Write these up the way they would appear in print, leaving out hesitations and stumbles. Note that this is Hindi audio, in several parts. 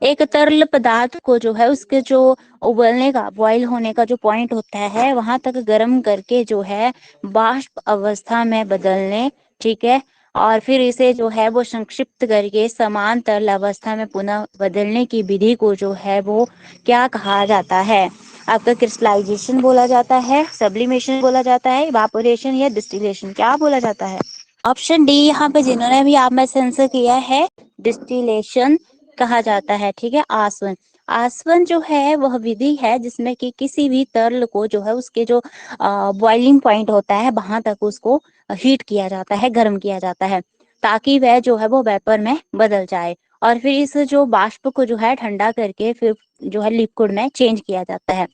एक तरल पदार्थ को जो है उसके जो उबलने का, बॉईल होने का जो पॉइंट होता है वहां तक गर्म करके जो है वाष्प अवस्था में बदलने, ठीक है, और फिर इसे जो है वो संक्षिप्त करके समान तरल अवस्था में पुनः बदलने की विधि को जो है वो क्या कहा जाता है? आपका क्रिस्टलाइजेशन बोला जाता है, सब्लिमेशन बोला जाता है, इवापोरेशन या डिस्टिलेशन, क्या बोला जाता है? ऑप्शन डी यहाँ पे जिन्होंने भी आप में से आंसर किया है, डिस्टिलेशन कहा जाता है, ठीक है। आसवन, आसवन जो है वह विधि है जिसमें कि किसी भी तरल को जो है उसके जो बॉइलिंग पॉइंट होता है वहां तक उसको हीट किया जाता है, गर्म किया जाता है, ताकि वह जो है वो वेपर में बदल जाए, और फिर इस जो वाष्प को जो है ठंडा करके फिर जो है लिक्विड में चेंज किया जाता है।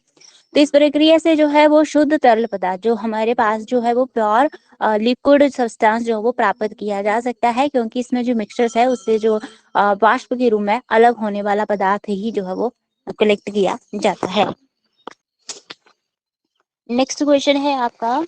तो इस प्रक्रिया से जो है वो शुद्ध तरल पदार्थ जो हमारे पास जो है वो प्योर लिक्विड सब्सटेंस जो है वो प्राप्त किया जा सकता है, क्योंकि इसमें जो मिक्सचर्स है उससे जो वाष्प के रूप में अलग होने वाला पदार्थ ही जो है वो कलेक्ट किया जाता है। नेक्स्ट क्वेश्चन है आपका,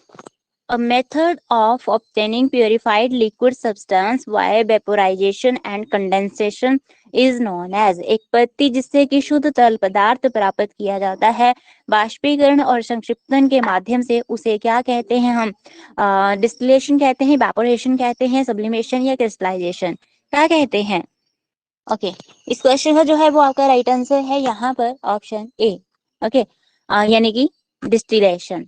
A method of obtaining purified liquid substance via vaporization and condensation is known as, एक पद्धति जिससे कि शुद्ध तरल पदार्थ प्राप्त किया जाता है बाष्पीकरण और संक्षिप्तन के माध्यम से, उसे क्या कहते हैं हम? डिस्टिलेशन कहते हैं, इवेपोरेशन कहते हैं, सब्लिमेशन या क्रिस्टलाइजेशन, क्या कहते हैं? ओके, इस क्वेश्चन का जो है वो आपका राइट आंसर है यहाँ पर ऑप्शन ए। ओके, यानी कि डिस्टिलेशन।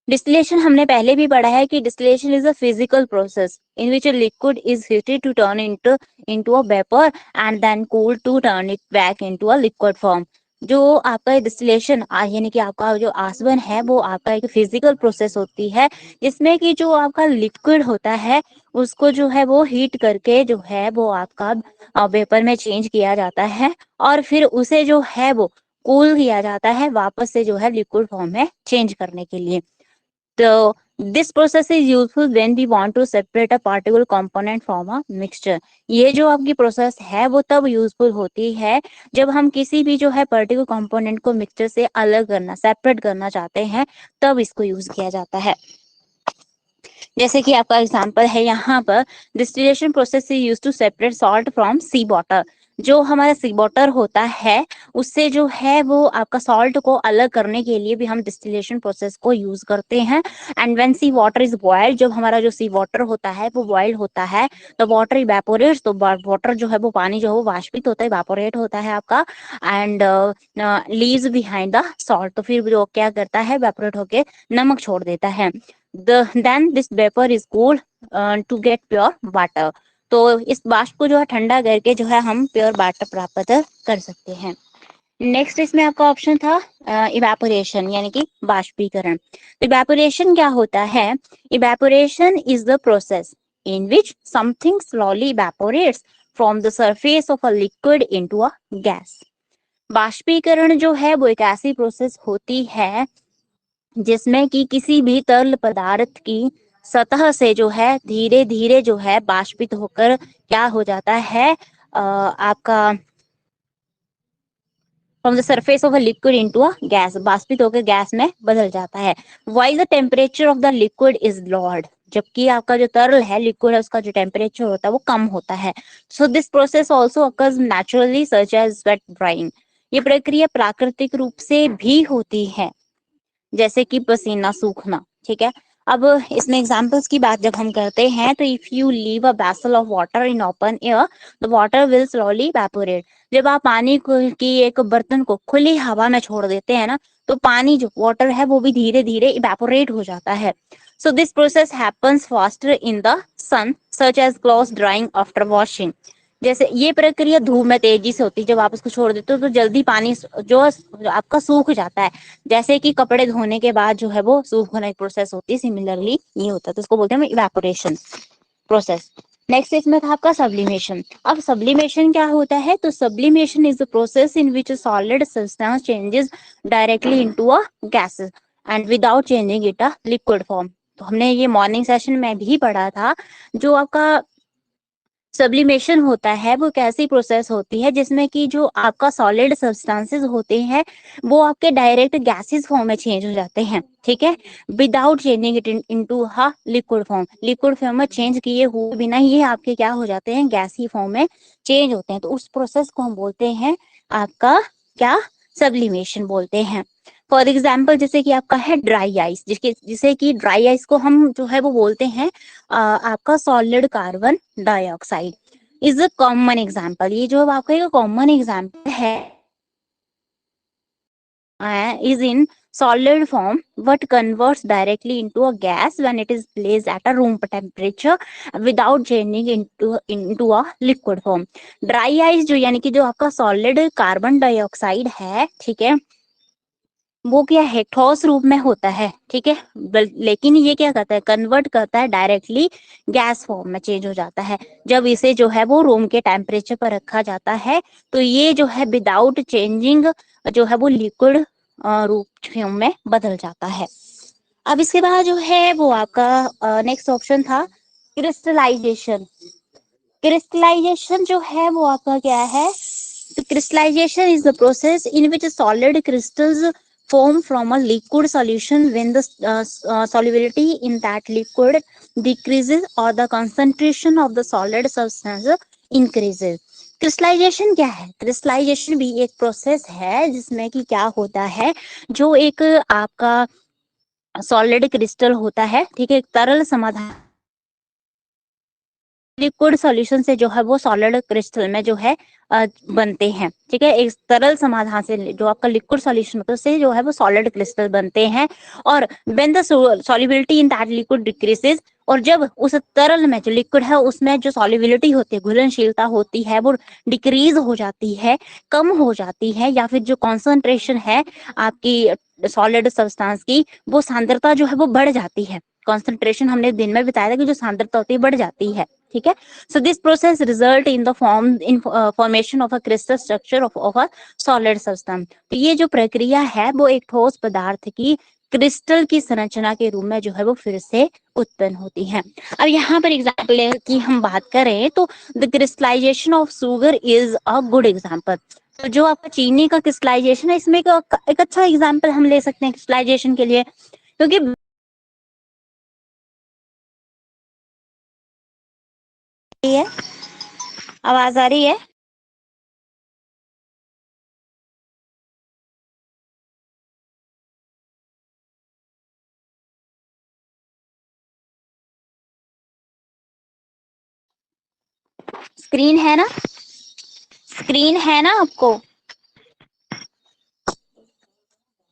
डिस्टिलेशन हमने पहले भी पढ़ा है कि distillation is a physical process in which a liquid is heated to turn into a vapour and then cooled to turn it back into a liquid form. जो आपका डिस्टिलेशन यानी कि आपका जो आसवन है वो आपका एक फिजिकल प्रोसेस होती है जिसमें कि जो आपका लिक्विड होता है उसको जो है वो हीट करके जो है वो आपका वेपर में चेंज किया जाता है, और फिर उसे जो है वो कूल किया जाता है वापस से जो है लिक्विड फॉर्म में चेंज करने के लिए। So this process is useful when we want to separate a particle component from a mixture. ये जो आपकी प्रोसेस है वो तब यूजफुल होती है जब हम किसी भी जो है पर्टिकुलर कंपोनेंट को मिक्सचर से अलग करना, सेपरेट करना चाहते हैं, तब इसको यूज किया जाता है। जैसे कि आपका एग्जांपल है यहाँ पर, distillation process is used to separate salt from sea water. जो हमारा सी वाटर होता है उससे जो है वो आपका सॉल्ट को अलग करने के लिए भी हम डिस्टिलेशन प्रोसेस को यूज करते हैं। And when sea water is boiled, जब हमारा जो सी वाटर होता है वो बॉइल होता है तो वाटर इवेपोरेट्स, तो वाटर जो है वो पानी जो है वो वाष्पित होता है, इवेपोरेट होता है आपका, and leaves behind the salt, तो फिर जो क्या करता है इवेपोरेट होके नमक छोड़ देता है। then this vapor is cooled to get pure water। तो इस वाष्प को जो है ठंडा करके जो है हम प्योर वाटर प्राप्त कर सकते हैं। नेक्स्ट इसमें आपका ऑप्शन था इवेपोरेशन यानी कि बाष्पीकरण। इवेपोरेशन क्या होता है? Evaporation is the process in which something slowly evaporates from the surface of a liquid into a gas. बाष्पीकरण जो है वो एक ऐसी प्रोसेस होती है जिसमें कि किसी भी तरल पदार्थ की सतह से जो है धीरे धीरे जो है बाष्पित होकर क्या हो जाता है, आपका from the surface of a liquid into a gas, बाष्पित होकर गैस में बदल जाता है। While the temperature of the liquid is lowered, जबकि आपका जो तरल है, लिक्विड है, उसका जो टेम्परेचर होता है वो कम होता है। So this process also occurs naturally such as sweat drying. ये प्रक्रिया प्राकृतिक रूप से भी होती है जैसे कि पसीना सूखना, ठीक है। अब इसमें एग्जांपल्स की बात जब हम करते हैं तो if you leave a vessel of water in open air the water will slowly evaporate. जब आप पानी की एक बर्तन को खुली हवा में छोड़ देते हैं ना तो पानी जो वाटर है वो भी धीरे धीरे इवेपोरेट हो जाता है। So this process happens faster in the sun such as cloth drying after washing. जैसे ये प्रक्रिया धूप में तेजी से होती है, जब आप उसको छोड़ देते हो तो जल्दी पानी जो आपका सूख जाता है, जैसे कि कपड़े धोने के बाद जो है वो सूख होने की प्रोसेस होती है, सिमिलरली ये होता है, तो इसको बोलते हैं इवेपोरेशन प्रोसेस। नेक्स्ट इसमें था आपका सब्लिमेशन। अब सब्लिमेशन क्या होता है? तो sublimation is the process in which solid substance changes directly into a gas and without changing it a liquid form. तो हमने ये मॉर्निंग सेशन में भी पढ़ा था, जो आपका सब्लिमेशन होता है वो कैसी प्रोसेस होती है जिसमें कि जो आपका सॉलिड सब्सटेंसेस होते हैं वो आपके डायरेक्ट गैसेस फॉर्म में चेंज हो जाते हैं, ठीक है, विदाउट चेंजिंग इट इनटू हा लिक्विड फॉर्म। लिक्विड फॉर्म में चेंज किए हुए बिना ये आपके क्या हो जाते हैं, गैसी फॉर्म में चेंज होते हैं। तो उस प्रोसेस को हम बोलते हैं आपका क्या, सब्लिमेशन बोलते हैं। फॉर एग्जाम्पल जैसे कि आपका है ड्राई आइस, जिसे कि ड्राई आइस को हम जो है वो बोलते हैं आपका solid carbon dioxide is a common example. ये जो आपका एक कॉमन एग्जाम्पल है is in solid form but converts directly into a gas when it is placed at a room temperature without changing into a liquid form। Dry ice जो यानी कि जो आपका सॉलिड कार्बन डाइऑक्साइड है, ठीक है, वो क्या है, ठोस रूप में होता है, ठीक है, लेकिन ये क्या करता है, कन्वर्ट करता है डायरेक्टली गैस फॉर्म में चेंज हो जाता है जब इसे जो है वो रूम के टेम्परेचर पर रखा जाता है। तो ये जो है विदाउट चेंजिंग जो है वो लिक्विड रूप में बदल जाता है। अब इसके बाद जो है वो आपका नेक्स्ट ऑप्शन था क्रिस्टलाइजेशन। क्रिस्टलाइजेशन जो है वो आपका क्या है, तो crystallization is the process in which solid crystals form from a liquid solution when the solubility in that liquid decreases or the concentration of the solid substance increases। Crystallization क्या है, क्रिस्टलाइजेशन भी एक प्रोसेस है जिसमें कि क्या होता है, जो एक आपका सॉलिड क्रिस्टल होता है, ठीक है, एक तरल समाधान लिक्विड सॉल्यूशन से जो है वो सॉलिड क्रिस्टल में जो है बनते हैं, ठीक है, एक तरल समाधान से जो आपका लिक्विड सॉल्यूशन होता है उससे जो है वो सॉलिड क्रिस्टल बनते हैं। और when the solubility in that liquid decreases, और जब उस तरल में जो लिक्विड है उसमें जो सॉल्युबिलिटी होती है, घुलनशीलता होती है, वो डिक्रीज हो जाती है, कम हो जाती है, या फिर जो कॉन्सेंट्रेशन है आपकी सॉलिड सब्सटेंस की, वो सांद्रता जो है वो बढ़ जाती है। कॉन्सेंट्रेशन हमने दिन में बताया था कि जो सांद्रता होती है बढ़ जाती है, ठीक है। So this process result in the formation of a crystal structure of a solid substance. तो ये जो प्रक्रिया है वो एक ठोस पदार्थ की क्रिस्टल की संरचना के रूप में जो है वो फिर से उत्पन्न होती है। अब यहाँ पर एग्जाम्पल की हम बात करें तो the crystallization of sugar is a good example. तो जो आपका चीनी का क्रिस्टलाइजेशन है इसमें एक अच्छा एग्जाम्पल हम ले सकते हैं क्रिस्टलाइजेशन के लिए, क्योंकि है, आवाज आ रही है? स्क्रीन है ना, स्क्रीन है ना आपको,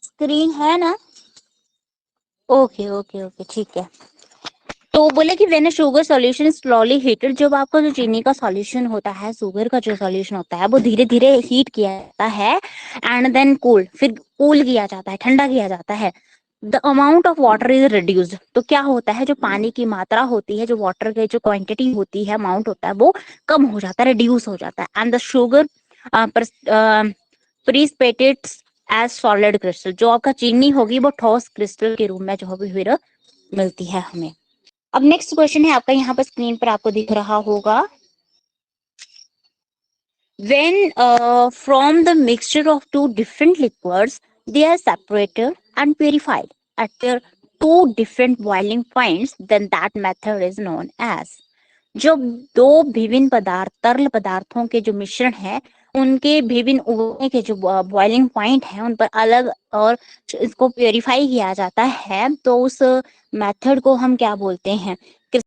स्क्रीन है ना? ओके ओके ओके ठीक है। तो बोले कि when sugar solution slowly heated, जब आपका जो चीनी का सॉल्यूशन होता है, शुगर का जो सॉल्यूशन होता है वो धीरे धीरे हीट किया जाता है एंड देन कूल, फिर कूल किया जाता है, ठंडा किया जाता है, the amount of water is reduced. तो क्या होता है, जो पानी की मात्रा होती है, जो वाटर की जो क्वांटिटी होती है, अमाउंट होता है, वो कम हो जाता है, रिड्यूस हो जाता है। And the sugar precipitates as solid crystal, जो आपका चीनी होगी वो ठोस क्रिस्टल के रूप में जो है फिर मिलती है हमें। अब नेक्स्ट क्वेश्चन है आपका, यहाँ पर स्क्रीन पर आपको दिख रहा होगा, when from the mixture of two different liquids they are separated and purified at their two different boiling points, then that method is known as। जो दो विभिन्न पदार्थ, तरल पदार्थों के जो मिश्रण है उनके विभिन्न उबलने के जो बॉइलिंग पॉइंट है उन पर अलग और इसको प्योरीफाई किया जाता है, तो उस मेथड को हम क्या बोलते हैं,